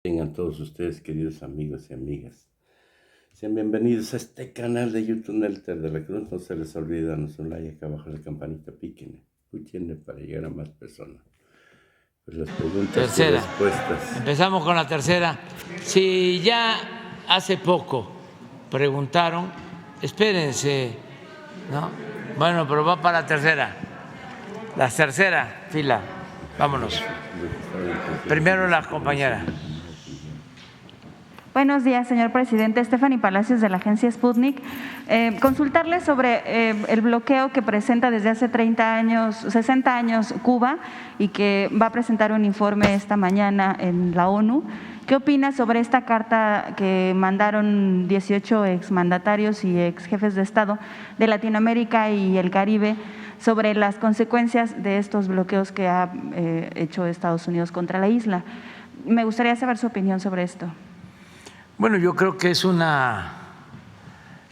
Tengan todos ustedes, queridos amigos y amigas. Sean bienvenidos a este canal de YouTube Nelter de la Cruz. No se les olvide darnos un like acá abajo, la campanita, píquenle, púchenle para llegar a más personas. Pues las preguntas Tercera. y respuestas. Empezamos con la tercera. Si ya hace poco preguntaron, espérense, ¿no? Bueno, pero va para la tercera. La tercera fila. Vámonos. Primero la compañera. Buenos días, señor presidente. Stephanie Palacios, de la agencia Sputnik. Consultarle sobre el bloqueo que presenta desde hace 60 años Cuba y que va a presentar un informe esta mañana en la ONU. ¿Qué opina sobre esta carta que mandaron 18 exmandatarios y exjefes de Estado de Latinoamérica y el Caribe sobre las consecuencias de estos bloqueos que ha hecho Estados Unidos contra la isla? Me gustaría saber su opinión sobre esto. Bueno, yo creo que es una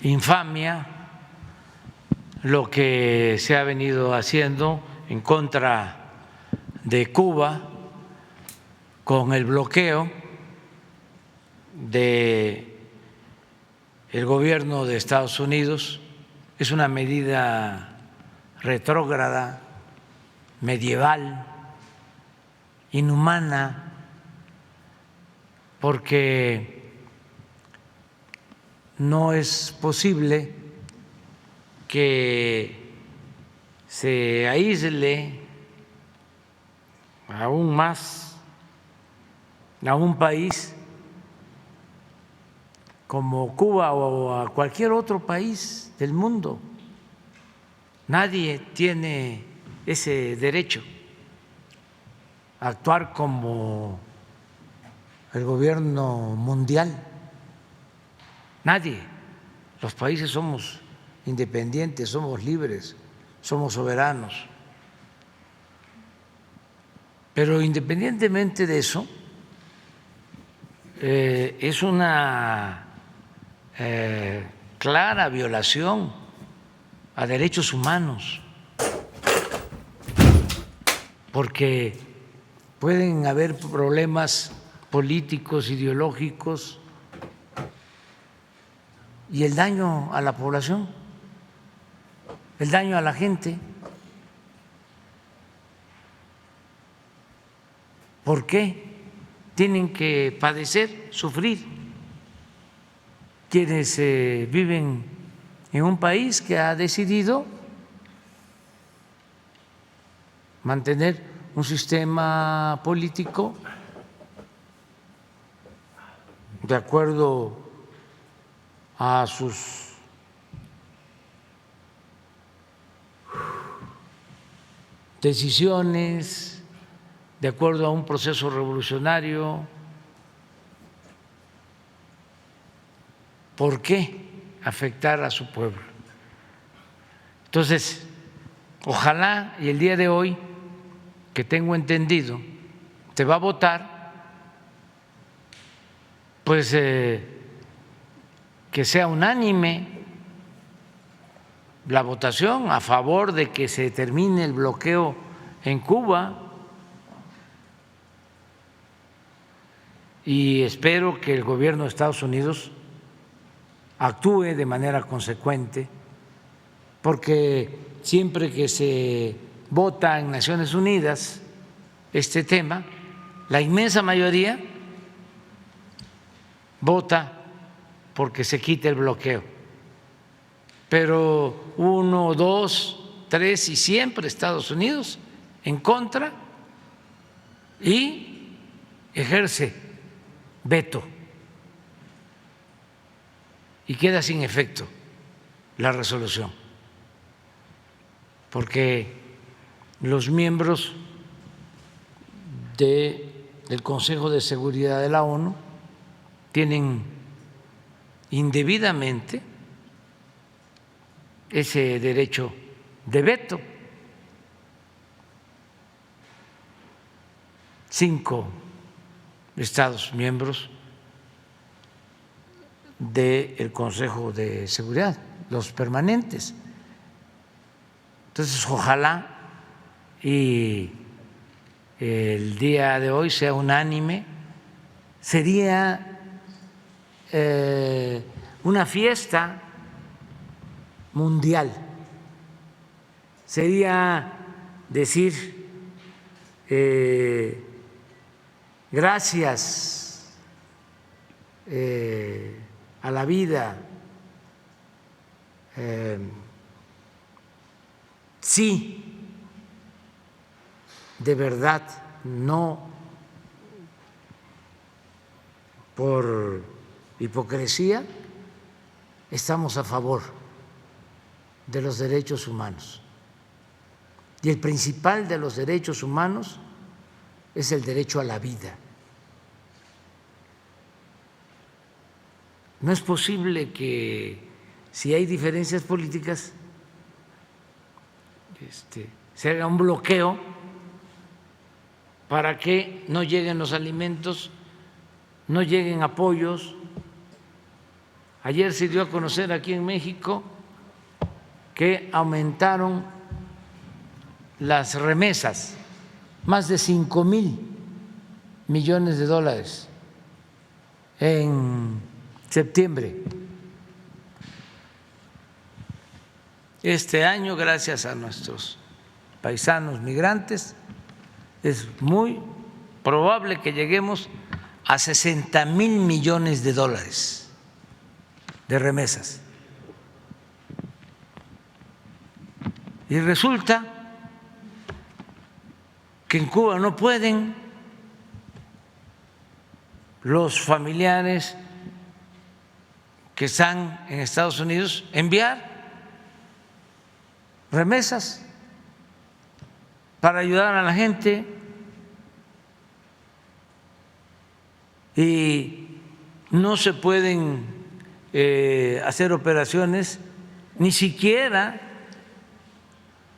infamia lo que se ha venido haciendo en contra de Cuba con el bloqueo del gobierno de Estados Unidos. Es una medida retrógrada, medieval, inhumana, porque no es posible que se aísle aún más a un país como Cuba o a cualquier otro país del mundo. Nadie tiene ese derecho a actuar como el gobierno mundial. Nadie. Los países somos independientes, somos libres, somos soberanos. Pero independientemente de eso, es una clara violación a derechos humanos, porque pueden haber problemas políticos, ideológicos, y el daño a la población, el daño a la gente. ¿Por qué tienen que padecer, sufrir quienes viven en un país que ha decidido mantener un sistema político de acuerdo a sus decisiones, de acuerdo a un proceso revolucionario? ¿Por qué afectar a su pueblo? Entonces, ojalá y el día de hoy, que tengo entendido, se va a votar, pues que sea unánime la votación a favor de que se termine el bloqueo en Cuba, y espero que el gobierno de Estados Unidos actúe de manera consecuente, porque siempre que se vota en Naciones Unidas este tema, la inmensa mayoría vota porque se quite el bloqueo, pero 1, 2, 3 y siempre Estados Unidos en contra y ejerce veto y queda sin efecto la resolución, porque los miembros del Consejo de Seguridad de la ONU tienen indebidamente ese derecho de veto. 5 Estados miembros del Consejo de Seguridad, los permanentes. Entonces, ojalá y el día de hoy sea unánime, sería una fiesta mundial, sería decir gracias a la vida, sí, de verdad, no por hipocresía, estamos a favor de los derechos humanos. Y el principal de los derechos humanos es el derecho a la vida. No es posible que, si hay diferencias políticas, se haga un bloqueo para que no lleguen los alimentos, no lleguen apoyos. Ayer se dio a conocer aquí en México que aumentaron las remesas, más de 5,000 millones de dólares en septiembre. Este año, gracias a nuestros paisanos migrantes, es muy probable que lleguemos a 60,000 millones de dólares de remesas. Y resulta que en Cuba no pueden los familiares que están en Estados Unidos enviar remesas para ayudar a la gente, y no se pueden hacer operaciones ni siquiera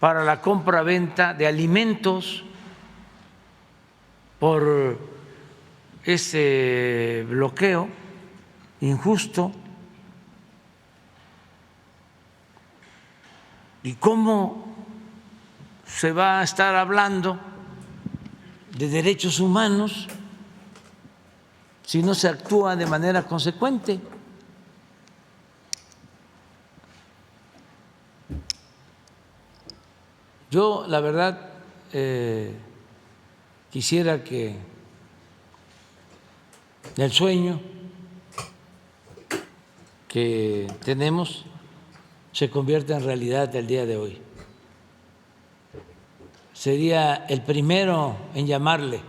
para la compra-venta de alimentos por ese bloqueo injusto. ¿Y cómo se va a estar hablando de derechos humanos si no se actúa de manera consecuente? Yo, la verdad, quisiera que el sueño que tenemos se convierta en realidad el día de hoy. Sería el primero en llamarle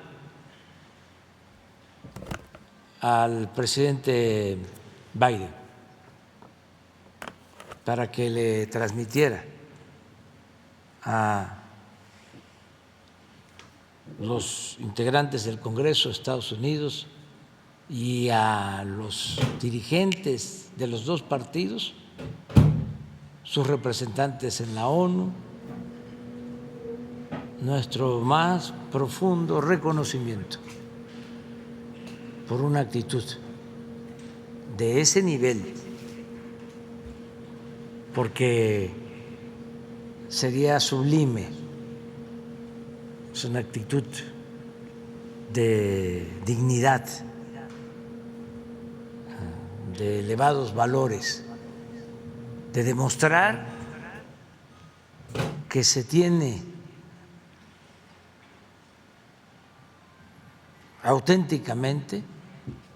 al presidente Biden para que le transmitiera a los integrantes del Congreso de Estados Unidos y a los dirigentes de los dos partidos, sus representantes en la ONU, nuestro más profundo reconocimiento por una actitud de ese nivel, porque sería sublime, es una actitud de dignidad, de elevados valores, de demostrar que se tiene auténticamente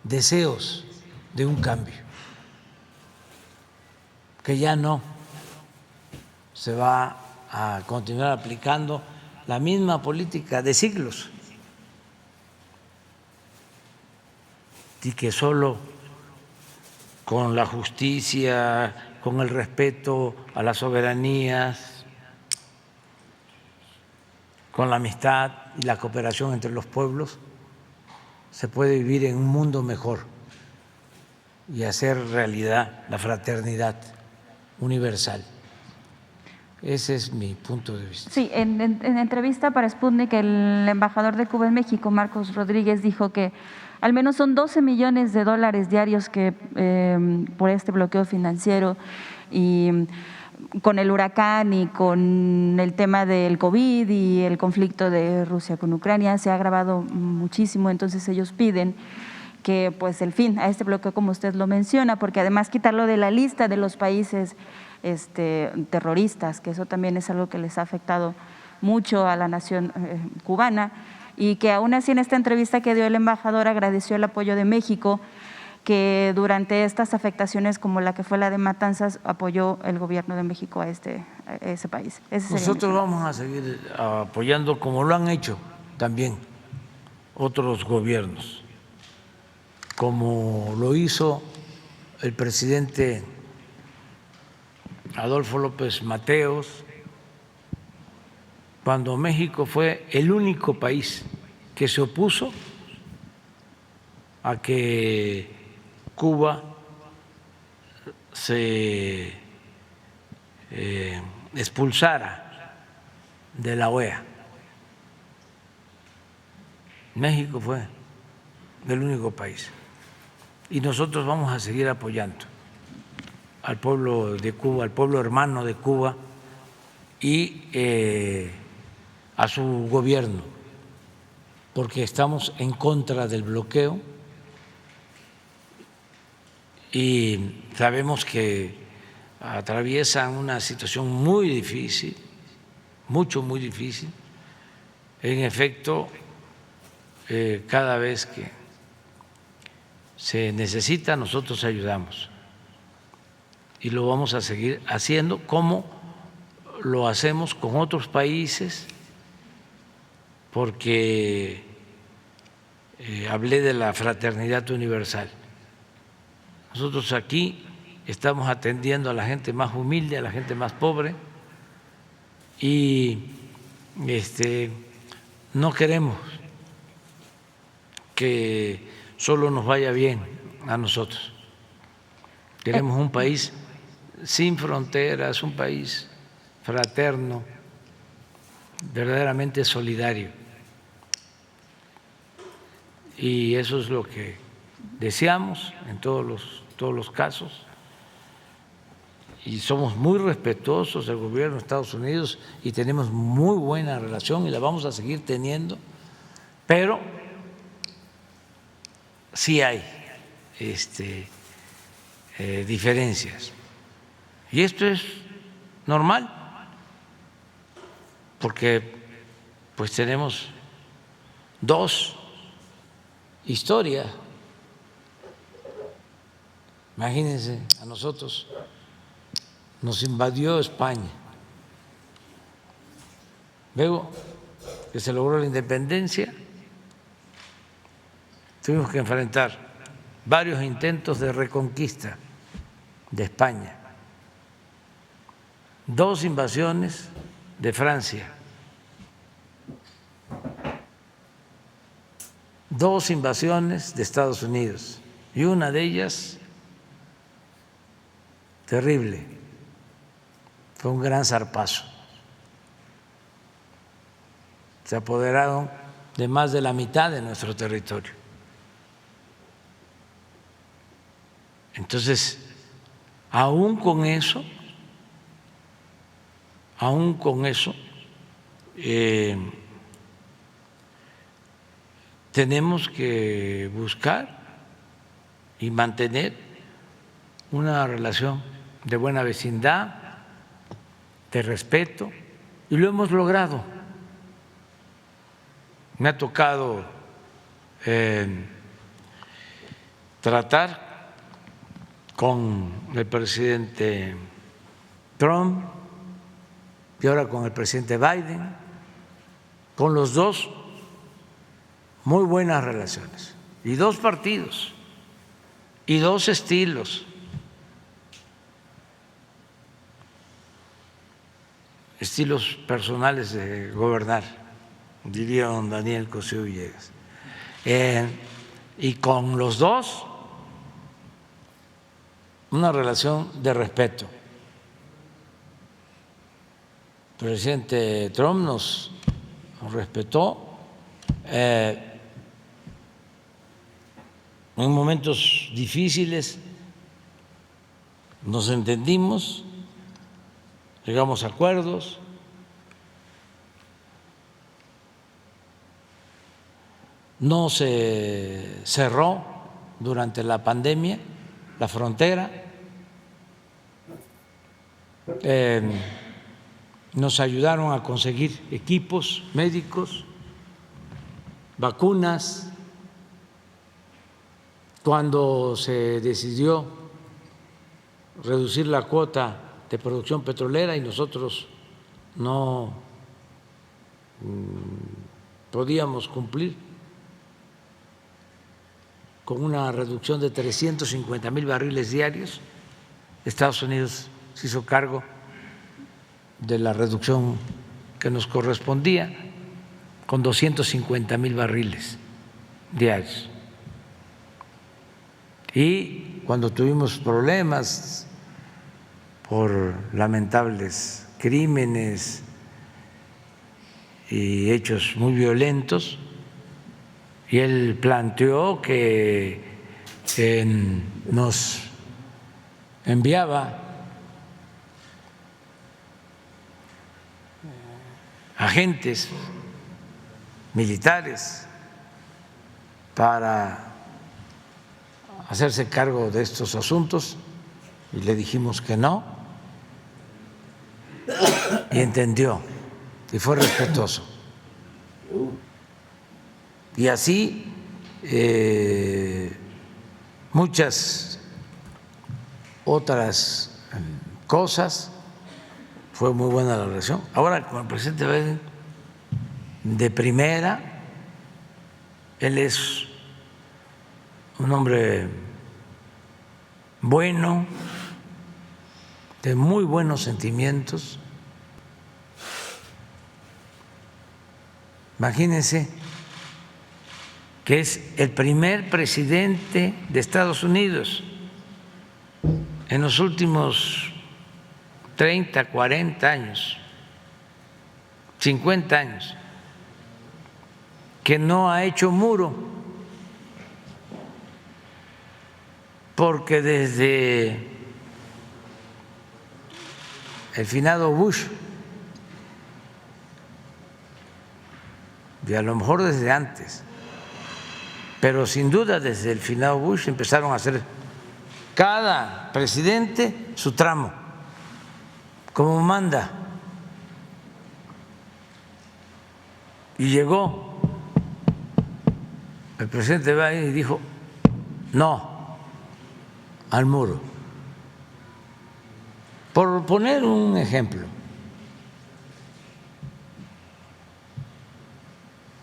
deseos de un cambio, que ya no se va a continuar aplicando la misma política de siglos y que solo con la justicia, con el respeto a las soberanías, con la amistad y la cooperación entre los pueblos, se puede vivir en un mundo mejor y hacer realidad la fraternidad universal. Ese es mi punto de vista. Sí, en entrevista para Sputnik, el embajador de Cuba en México, Marcos Rodríguez, dijo que al menos son 12 millones de dólares diarios que por este bloqueo financiero, y con el huracán y con el tema del COVID y el conflicto de Rusia con Ucrania se ha agravado muchísimo. Entonces ellos piden que pues el fin a este bloqueo, como usted lo menciona, porque además quitarlo de la lista de los países terroristas, que eso también es algo que les ha afectado mucho a la nación cubana, y que aún así en esta entrevista que dio el embajador agradeció el apoyo de México, que durante estas afectaciones como la que fue la de Matanzas apoyó el gobierno de México a ese país. Nosotros vamos a seguir apoyando como lo han hecho también otros gobiernos, como lo hizo el presidente Adolfo López Mateos, cuando México fue el único país que se opuso a que Cuba se expulsara de la OEA. México fue el único país. Y nosotros vamos a seguir apoyando al pueblo de Cuba, al pueblo hermano de Cuba y a su gobierno, porque estamos en contra del bloqueo y sabemos que atraviesan una situación muy difícil, muy difícil. En efecto, cada vez que se necesita, nosotros ayudamos y lo vamos a seguir haciendo como lo hacemos con otros países, porque hablé de la fraternidad universal. Nosotros aquí estamos atendiendo a la gente más humilde, a la gente más pobre y no queremos que solo nos vaya bien a nosotros. Queremos un país sin fronteras, un país fraterno, verdaderamente solidario. Y eso es lo que deseamos en todos los casos. Y somos muy respetuosos del gobierno de Estados Unidos y tenemos muy buena relación y la vamos a seguir teniendo, pero sí hay diferencias. Y esto es normal, porque pues tenemos dos historias. Imagínense, a nosotros nos invadió España, luego que se logró la independencia, tuvimos que enfrentar varios intentos de reconquista de España, 2 invasiones de Francia, 2 invasiones de Estados Unidos y una de ellas terrible, fue un gran zarpazo. Se apoderaron de más de la mitad de nuestro territorio. Entonces, aún con eso, tenemos que buscar y mantener una relación de buena vecindad, de respeto, y lo hemos logrado. Me ha tocado tratar con el presidente Trump y ahora con el presidente Biden, con los dos muy buenas relaciones, y 2 partidos, y 2 estilos. Estilos personales de gobernar, diría don Daniel Cosío Villegas. Y con los dos, una relación de respeto. El presidente Trump nos respetó en momentos difíciles, nos entendimos, llegamos a acuerdos, no se cerró durante la pandemia la frontera, nos ayudaron a conseguir equipos médicos, vacunas. Cuando se decidió reducir la cuota de producción petrolera y nosotros no podíamos cumplir con una reducción de 350,000 barriles diarios, Estados Unidos se hizo cargo de la reducción que nos correspondía con 250,000 barriles diarios. Y cuando tuvimos problemas por lamentables crímenes y hechos muy violentos, y él planteó que nos enviaba agentes militares para hacerse cargo de estos asuntos, y le dijimos que no, y entendió y fue respetuoso. Y así muchas otras cosas. Fue muy buena la relación. Ahora con el presidente Biden, de primera, él es un hombre bueno, de muy buenos sentimientos. Imagínense que es el primer presidente de Estados Unidos en los últimos 30, 40 años, 50 años, que no ha hecho muro, porque desde el finado Bush, y a lo mejor desde antes, pero sin duda desde el finado Bush empezaron a hacer cada presidente su tramo, como manda. Y llegó el presidente Biden y dijo no al muro, por poner un ejemplo.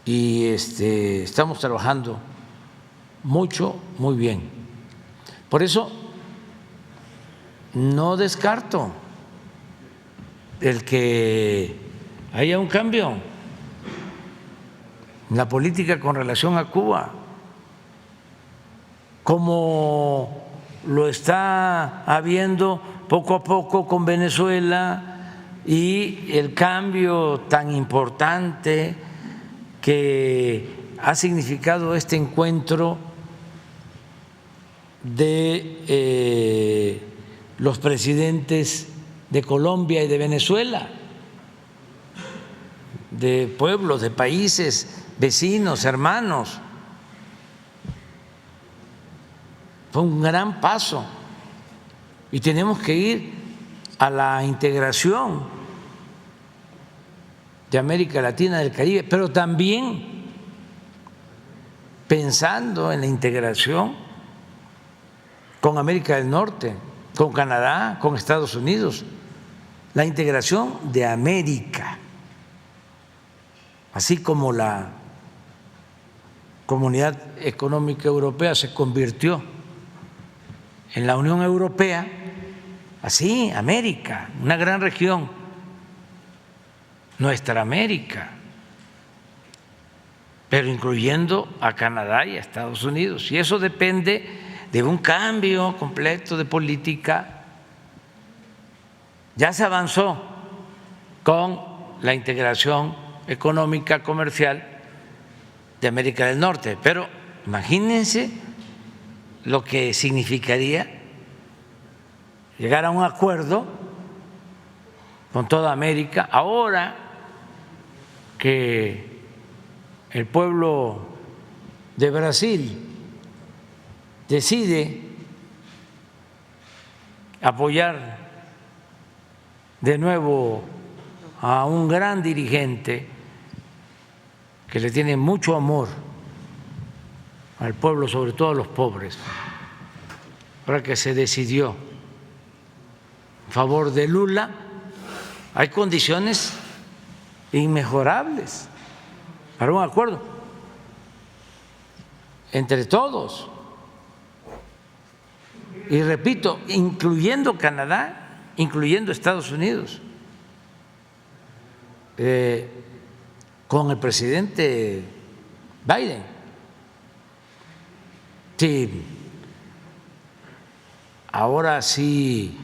Y estamos trabajando mucho, muy bien. Por eso no descarto el que haya un cambio en la política con relación a Cuba, como lo está habiendo poco a poco con Venezuela, y el cambio tan importante que ha significado este encuentro de los presidentes de Colombia y de Venezuela, de pueblos, de países vecinos, hermanos. Fue un gran paso y tenemos que ir a la integración de América Latina, del Caribe, pero también pensando en la integración con América del Norte, con Canadá, con Estados Unidos, la integración de América, así como la Comunidad Económica Europea se convirtió en la Unión Europea, así América, una gran región, nuestra América, pero incluyendo a Canadá y a Estados Unidos, y eso depende de un cambio completo de política. Ya se avanzó con la integración económica, comercial de América del Norte, pero imagínense lo que significaría llegar a un acuerdo con toda América ahora que el pueblo de Brasil decide apoyar de nuevo a un gran dirigente que le tiene mucho amor al pueblo, sobre todo a los pobres, ahora que se decidió en favor de Lula, hay condiciones inmejorables para un acuerdo entre todos. Y repito, incluyendo Canadá, incluyendo Estados Unidos, con el presidente Biden. Sí, ahora sí,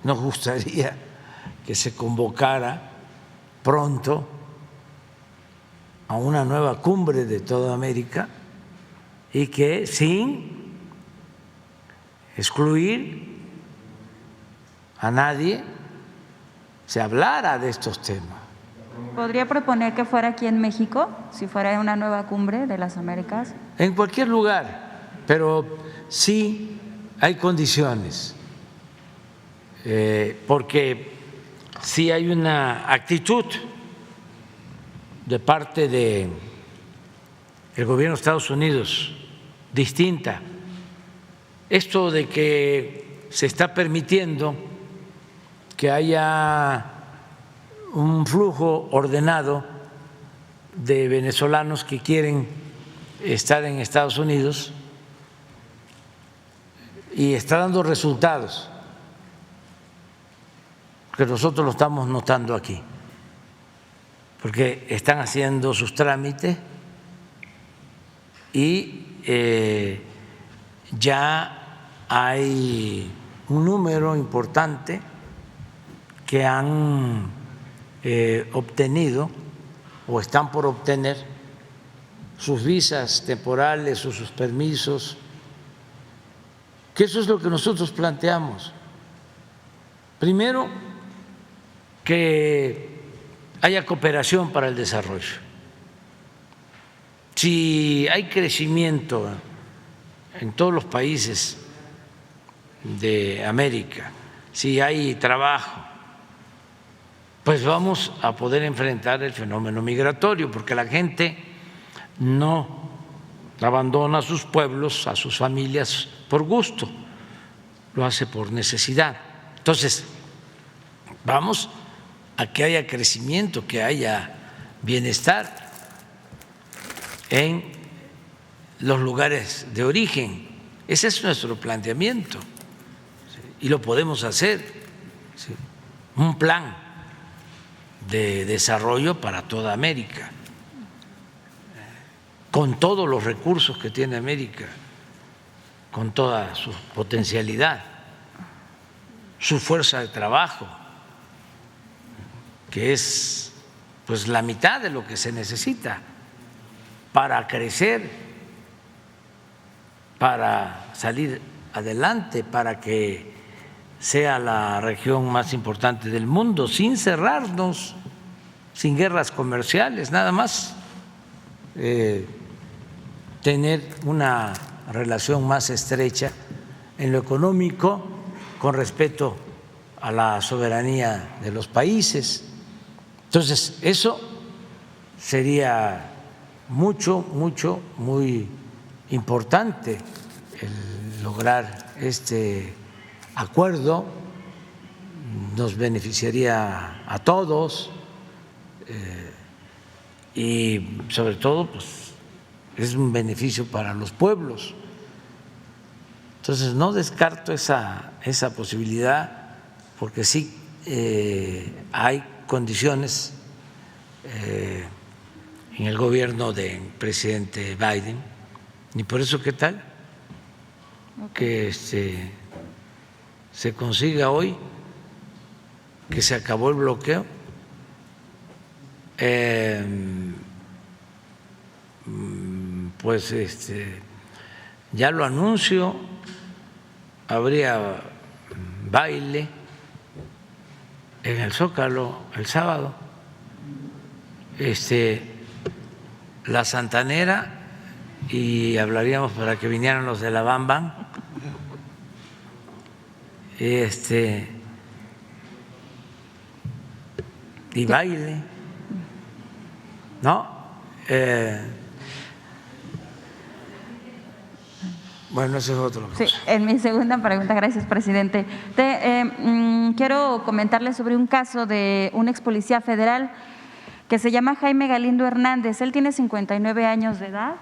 nos gustaría que se convocara pronto a una nueva cumbre de toda América y que sin excluir a nadie se hablara de estos temas. ¿Podría proponer que fuera aquí en México, si fuera una nueva cumbre de las Américas? En cualquier lugar, pero sí hay condiciones, porque sí hay una actitud de parte del gobierno de Estados Unidos distinta. Esto de que se está permitiendo que haya un flujo ordenado de venezolanos que quieren estar en Estados Unidos y está dando resultados, que nosotros lo estamos notando aquí, porque están haciendo sus trámites y ya hay un número importante que han obtenido o están por obtener sus visas temporales o sus permisos, que eso es lo que nosotros planteamos. Primero, que haya cooperación para el desarrollo. Si hay crecimiento en todos los países de América, si hay trabajo, pues vamos a poder enfrentar el fenómeno migratorio, porque la gente no abandona a sus pueblos, a sus familias por gusto, lo hace por necesidad. Entonces, vamos a que haya crecimiento, que haya bienestar en los lugares de origen. Ese es nuestro planteamiento y lo podemos hacer. Un plan de desarrollo para toda América, con todos los recursos que tiene América, con toda su potencialidad, su fuerza de trabajo, que es pues la mitad de lo que se necesita para crecer, para salir adelante, para que sea la región más importante del mundo, sin cerrarnos, sin guerras comerciales, nada más tener una relación más estrecha en lo económico, con respeto a la soberanía de los países. Entonces, eso sería muy importante, el lograr este acuerdo. Nos beneficiaría a todos y sobre todo pues es un beneficio para los pueblos. Entonces no descarto esa posibilidad, porque sí hay condiciones en el gobierno del presidente Biden, y por eso ¿qué tal? Que se consiga hoy que se acabó el bloqueo, pues ya lo anuncio, habría baile en el Zócalo el sábado, la Santanera y hablaríamos para que vinieran los de la Bam Bam. Y baile, ¿no? Bueno, eso es otro. Sí, en mi segunda pregunta, gracias, presidente. Quiero comentarle sobre un caso de un ex policía federal que se llama Jaime Galindo Hernández. Él tiene 59 años de edad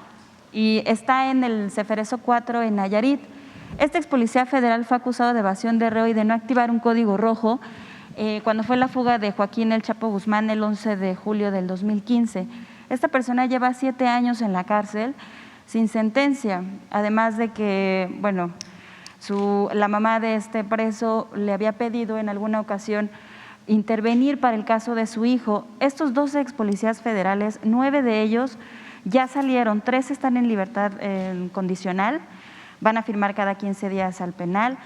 y está en el Ceferezo 4 en Nayarit. Este ex policía federal fue acusado de evasión de reo y de no activar un código rojo cuando fue la fuga de Joaquín El Chapo Guzmán el 11 de julio del 2015. Esta persona lleva 7 años en la cárcel sin sentencia, además de que, bueno, la mamá de este preso le había pedido en alguna ocasión intervenir para el caso de su hijo. Estos 12 ex policías federales, 9 de ellos ya salieron, 3 están en libertad condicional, van a firmar cada 15 días al penal,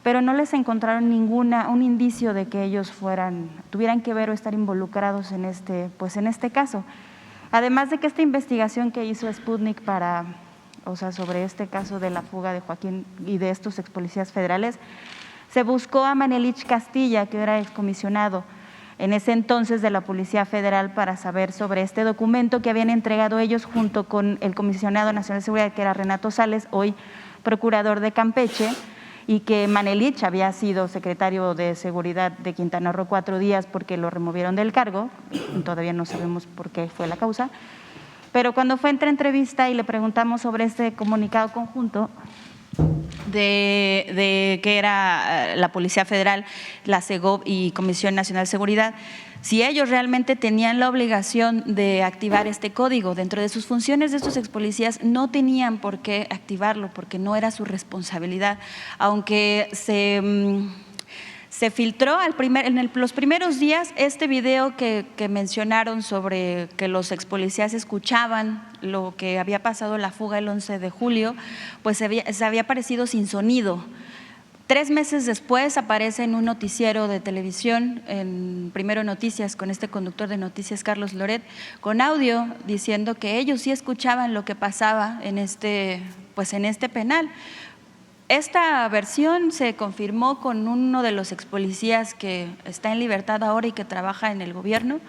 pero no les encontraron un indicio de que ellos tuvieran que ver o estar involucrados en este caso. Además de que esta investigación que hizo Sputnik sobre este caso de la fuga de Joaquín y de estos ex policías federales, se buscó a Manelich Castilla, que era excomisionado en ese entonces de la Policía Federal, para saber sobre este documento que habían entregado ellos junto con el comisionado nacional de seguridad, que era Renato Sales, hoy procurador de Campeche, y que Manelich había sido secretario de Seguridad de Quintana Roo 4 días porque lo removieron del cargo, todavía no sabemos por qué fue la causa, pero cuando fue entre entrevista y le preguntamos sobre este comunicado conjunto de que era la Policía Federal, la Segov y Comisión Nacional de Seguridad, si ellos realmente tenían la obligación de activar este código. Dentro de sus funciones de estos ex policías no tenían por qué activarlo porque no era su responsabilidad, aunque se filtró los primeros días este video que mencionaron sobre que los ex policías escuchaban lo que había pasado en la fuga el 11 de julio, pues se había aparecido sin sonido. 3 meses después aparece en un noticiero de televisión, en Primero Noticias, con este conductor de noticias, Carlos Loret, con audio diciendo que ellos sí escuchaban lo que pasaba en este penal. Esta versión se confirmó con uno de los ex policías que está en libertad ahora y que trabaja en el gobierno.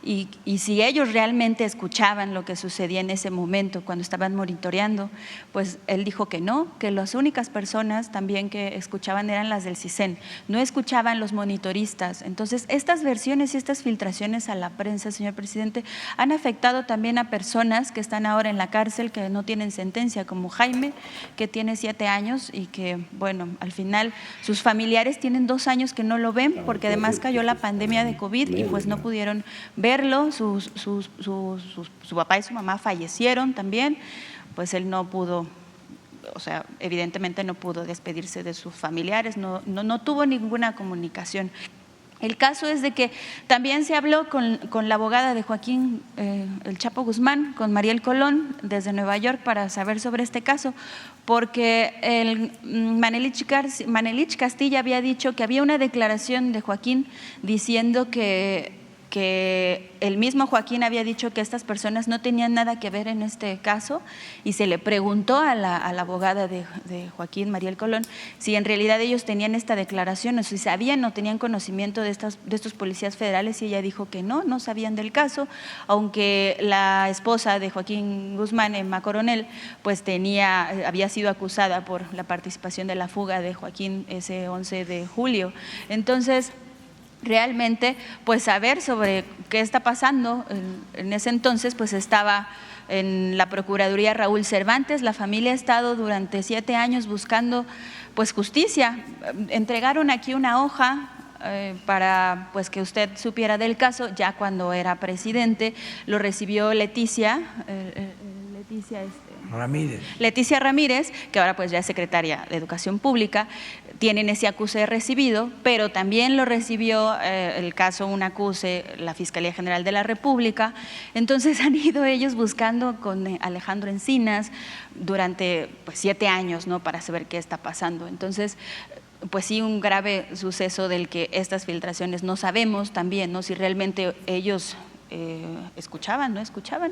Y si ellos realmente escuchaban lo que sucedía en ese momento cuando estaban monitoreando, pues él dijo que no, que las únicas personas también que escuchaban eran las del CISEN, no escuchaban los monitoristas. Entonces, estas versiones y estas filtraciones a la prensa, señor presidente, han afectado también a personas que están ahora en la cárcel, que no tienen sentencia, como Jaime, que tiene 7 años y que, bueno, al final sus familiares tienen 2 años que no lo ven porque además cayó la pandemia de COVID y pues no pudieron ver. Su papá y su mamá fallecieron también, pues él no pudo, evidentemente no pudo despedirse de sus familiares, no tuvo ninguna comunicación. El caso es de que también se habló con la abogada de Joaquín El Chapo Guzmán, con Mariel Colón, desde Nueva York, para saber sobre este caso, porque Manelich Castilla había dicho que había una declaración de Joaquín diciendo que el mismo Joaquín había dicho que estas personas no tenían nada que ver en este caso, y se le preguntó a la abogada de Joaquín, Mariel Colón, si en realidad ellos tenían esta declaración o si sabían o tenían conocimiento de estos policías federales, y ella dijo que no sabían del caso, aunque la esposa de Joaquín Guzmán, Emma Coronel, pues había sido acusada por la participación de la fuga de Joaquín ese 11 de julio. Entonces, realmente, pues saber sobre qué está pasando. En ese entonces, pues estaba en la Procuraduría Raúl Cervantes. La familia ha estado durante 7 años buscando pues justicia. Entregaron aquí una hoja para pues que usted supiera del caso. Ya cuando era presidente lo recibió Leticia Ramírez, que ahora pues ya es secretaria de Educación Pública. Tienen ese acuse recibido, pero también lo recibió el caso, un acuse, la Fiscalía General de la República. Entonces han ido ellos buscando con Alejandro Encinas durante 7 años, ¿no?, para saber qué está pasando. Entonces, pues sí, un grave suceso del que estas filtraciones no sabemos también, ¿no?, si realmente ellos escuchaban, no escuchaban,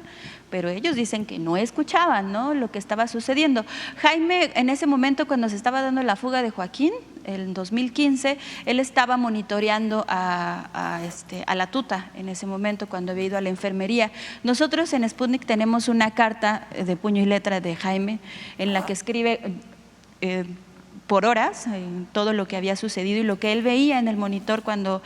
pero ellos dicen que no escuchaban, ¿no?, lo que estaba sucediendo. Jaime, en ese momento cuando se estaba dando la fuga de Joaquín, en 2015, él estaba monitoreando a la tuta en ese momento cuando había ido a la enfermería. Nosotros en Sputnik tenemos una carta de puño y letra de Jaime en la que escribe por horas todo lo que había sucedido y lo que él veía en el monitor cuando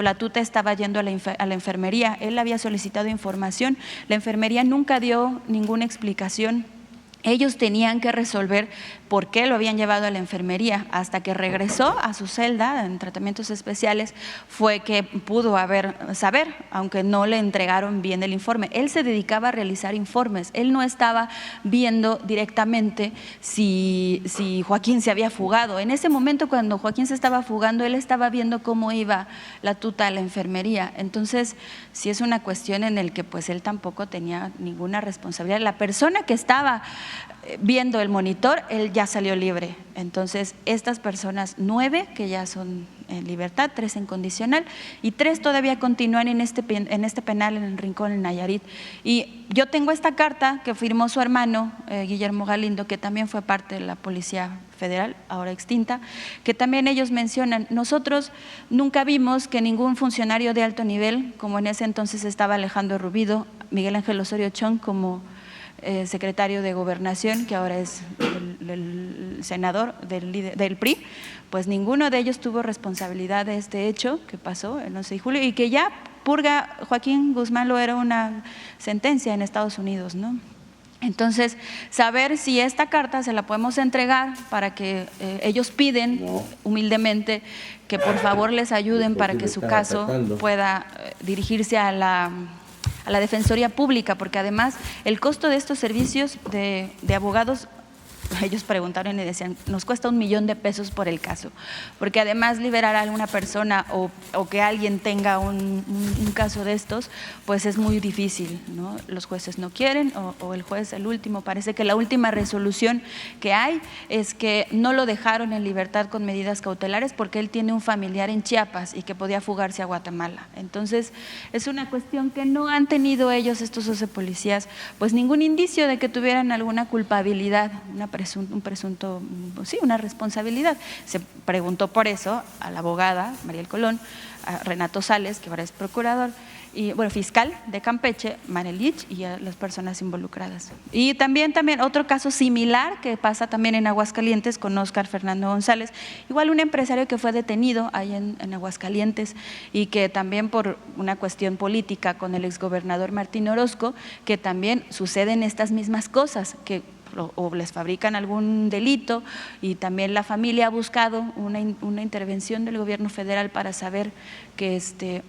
la tuta estaba yendo a la enfermería. Él había solicitado información, la enfermería nunca dio ninguna explicación. Ellos tenían que resolver por qué lo habían llevado a la enfermería. Hasta que regresó a su celda en tratamientos especiales fue que pudo saber, aunque no le entregaron bien el informe. Él se dedicaba a realizar informes, él no estaba viendo directamente si Joaquín se había fugado. En ese momento, cuando Joaquín se estaba fugando, él estaba viendo cómo iba la tuta a la enfermería. Entonces, sí es una cuestión en la que pues él tampoco tenía ninguna responsabilidad. La persona que estaba viendo el monitor, él ya salió libre. Entonces, estas personas 9 que ya son en libertad, 3 en condicional y 3 todavía continúan en este penal en el Rincón, en Nayarit. Y yo tengo esta carta que firmó su hermano, Guillermo Galindo, que también fue parte de la Policía Federal, ahora extinta, que también ellos mencionan, nosotros nunca vimos que ningún funcionario de alto nivel, como en ese entonces estaba Alejandro Rubido, Miguel Ángel Osorio Chong como secretario de Gobernación, que ahora es el senador del PRI, pues ninguno de ellos tuvo responsabilidad de este hecho que pasó el 11 de julio y que ya purga Joaquín Guzmán, lo era una sentencia en Estados Unidos, ¿no? Entonces, saber si esta carta se la podemos entregar para que ellos piden humildemente que por favor les ayuden para que su caso pueda dirigirse a la Defensoría Pública, porque además el costo de estos servicios de abogados, ellos preguntaron y decían, nos cuesta $1 millón por el caso, porque además liberar a alguna persona o que alguien tenga un caso de estos, pues es muy difícil, ¿no? Los jueces no quieren o el juez, el último, parece que la última resolución que hay es que no lo dejaron en libertad con medidas cautelares porque él tiene un familiar en Chiapas y que podía fugarse a Guatemala. Entonces, es una cuestión que no han tenido ellos, estos 12 policías, pues ningún indicio de que tuvieran alguna culpabilidad, una responsabilidad. Se preguntó por eso a la abogada Mariel Colón, a Renato Sales, que ahora es procurador, y fiscal de Campeche, Manelich, y a las personas involucradas. Y también otro caso similar que pasa también en Aguascalientes con Óscar Fernando González, igual un empresario que fue detenido ahí en Aguascalientes y que también por una cuestión política con el exgobernador Martín Orozco, que también suceden estas mismas cosas, que o les fabrican algún delito, y también la familia ha buscado una intervención del gobierno federal para saber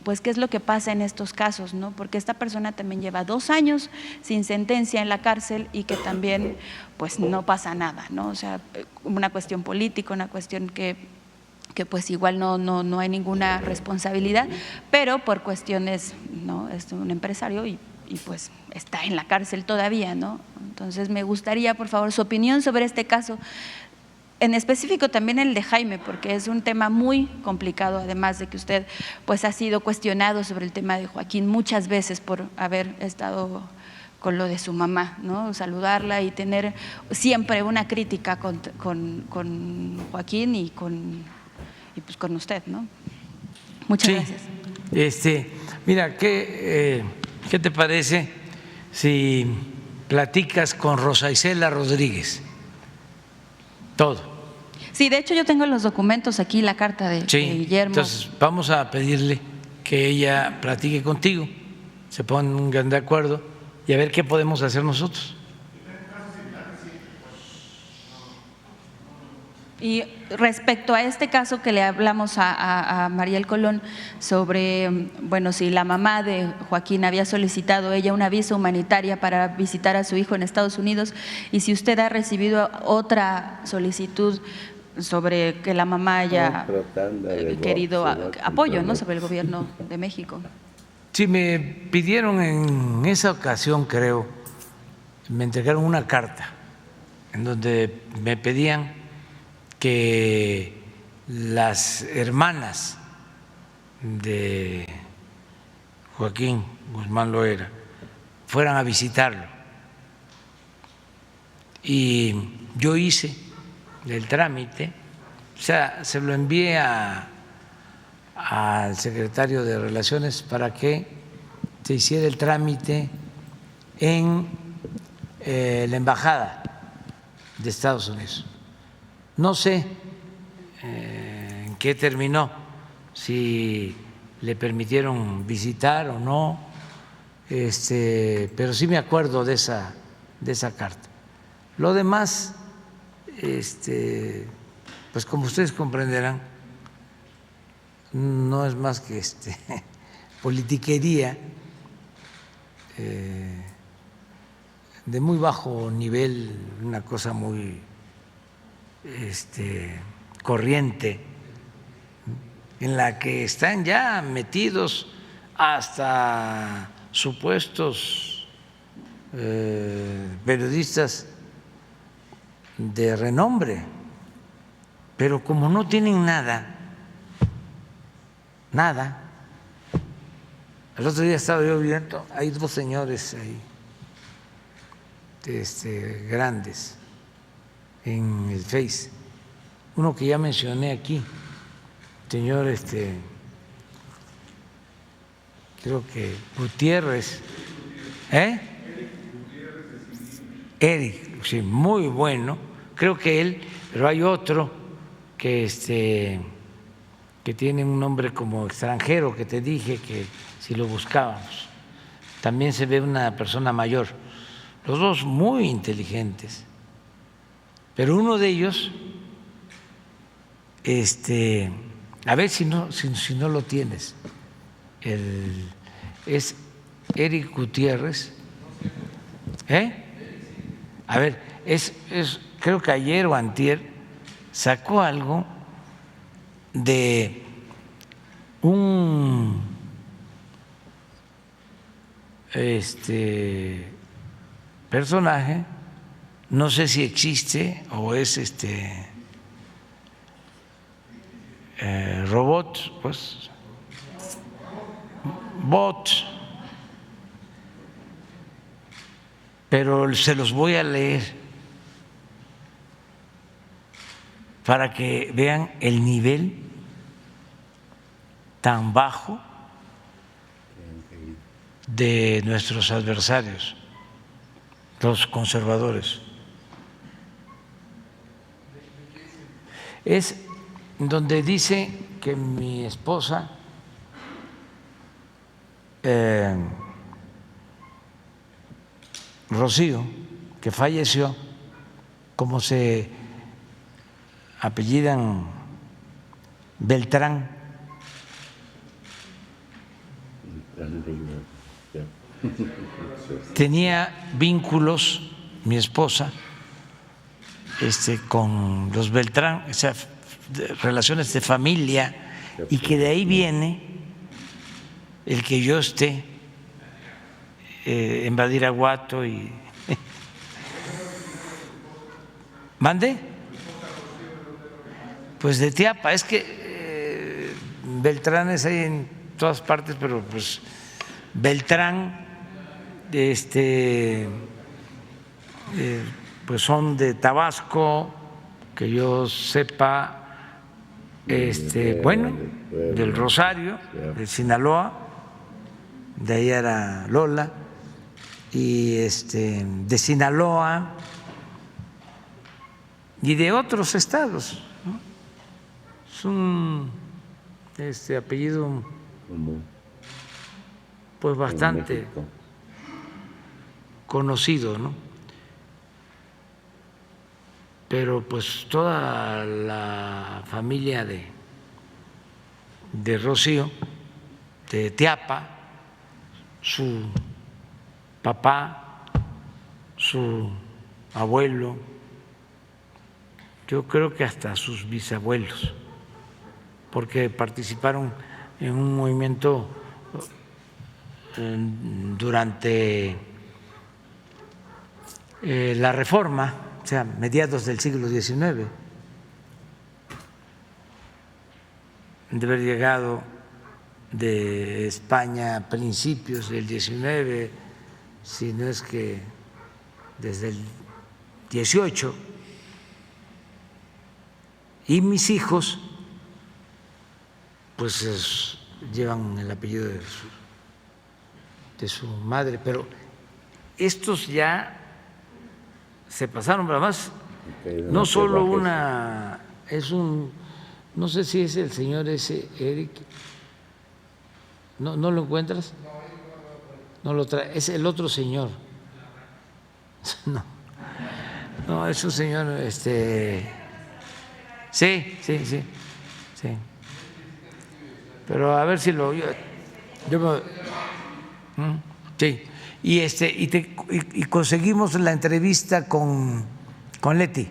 pues qué es lo que pasa en estos casos, ¿no? Porque esta persona también lleva 2 años sin sentencia en la cárcel y que también pues no pasa nada, ¿no? O sea, una cuestión política, una cuestión que pues igual no hay ninguna responsabilidad, pero por cuestiones, ¿no? Es un empresario y pues está en la cárcel todavía, ¿no? Entonces me gustaría, por favor, su opinión sobre este caso, en específico también el de Jaime, porque es un tema muy complicado, además de que usted pues ha sido cuestionado sobre el tema de Joaquín muchas veces por haber estado con lo de su mamá, ¿no? Saludarla y tener siempre una crítica con Joaquín y pues con usted, ¿no? Muchas gracias. Mira, ¿qué te parece si platicas con Rosa Isela Rodríguez? Todo. Sí, de hecho yo tengo los documentos aquí, la carta de Guillermo. Entonces vamos a pedirle que ella platique contigo, se pongan de acuerdo y a ver qué podemos hacer nosotros. Y respecto a este caso que le hablamos a Mariel Colón sobre, si la mamá de Joaquín había solicitado ella una visa humanitaria para visitar a su hijo en Estados Unidos, y si usted ha recibido otra solicitud sobre que la mamá haya querido apoyo, ¿no?, sobre el gobierno de México. Sí, me pidieron en esa ocasión, creo, me entregaron una carta en donde me pedían que las hermanas de Joaquín Guzmán Loera, fueran a visitarlo. Y yo hice el trámite, o sea, se lo envié al secretario de Relaciones para que se hiciera el trámite en la embajada de Estados Unidos. No sé en qué terminó, si le permitieron visitar o no, pero sí me acuerdo de esa carta. Lo demás, pues como ustedes comprenderán, no es más que politiquería de muy bajo nivel, una cosa muy corriente, en la que están ya metidos hasta supuestos periodistas de renombre, pero como no tienen nada, el otro día estaba yo viendo, hay dos señores ahí, grandes en el Face, uno que ya mencioné aquí, señor creo que Gutiérrez, Eric, sí, muy bueno, creo que él, pero hay otro que tiene un nombre como extranjero, que te dije que si lo buscábamos, también se ve una persona mayor, los dos muy inteligentes, pero uno de ellos, a ver si no lo tienes, es Eric Gutiérrez, a ver, creo que ayer o antier sacó algo de un personaje, no sé si existe o es robot, pues bot, pero se los voy a leer para que vean el nivel tan bajo de nuestros adversarios, los conservadores. Es donde dice que mi esposa Rocío, que falleció, como se apellidan Beltrán, tenía vínculos, mi esposa, con los Beltrán, o sea, relaciones de familia, y que de ahí viene el que yo esté en Badiraguato y ¿mande? Pues de Teapa, es que Beltranes hay en todas partes, pero pues Beltrán pues son de Tabasco, que yo sepa, bueno, del Rosario, de Sinaloa, de ahí era Lola, y de Sinaloa y de otros estados, ¿no? Es un apellido pues bastante conocido, ¿no? Pero pues toda la familia de Rocío, de Teapa, su papá, su abuelo, yo creo que hasta sus bisabuelos, porque participaron en un movimiento durante la Reforma, o sea, mediados del siglo XIX, de haber llegado de España a principios del 19, si no es que desde el 18, y mis hijos pues llevan el apellido de su madre, pero estos ya se pasaron, pero además no solo una, es un, no sé si es el señor ese Eric, ¿no lo encuentras? No lo trae, es el otro señor. No, es un señor, sí. Pero a ver si lo sí. Y conseguimos la entrevista con Leti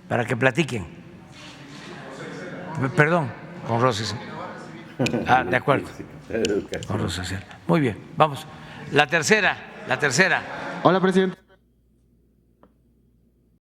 para que platiquen. Perdón, con Rosas. De acuerdo. Con Rosas. Muy bien, vamos. La tercera. Hola, presidente.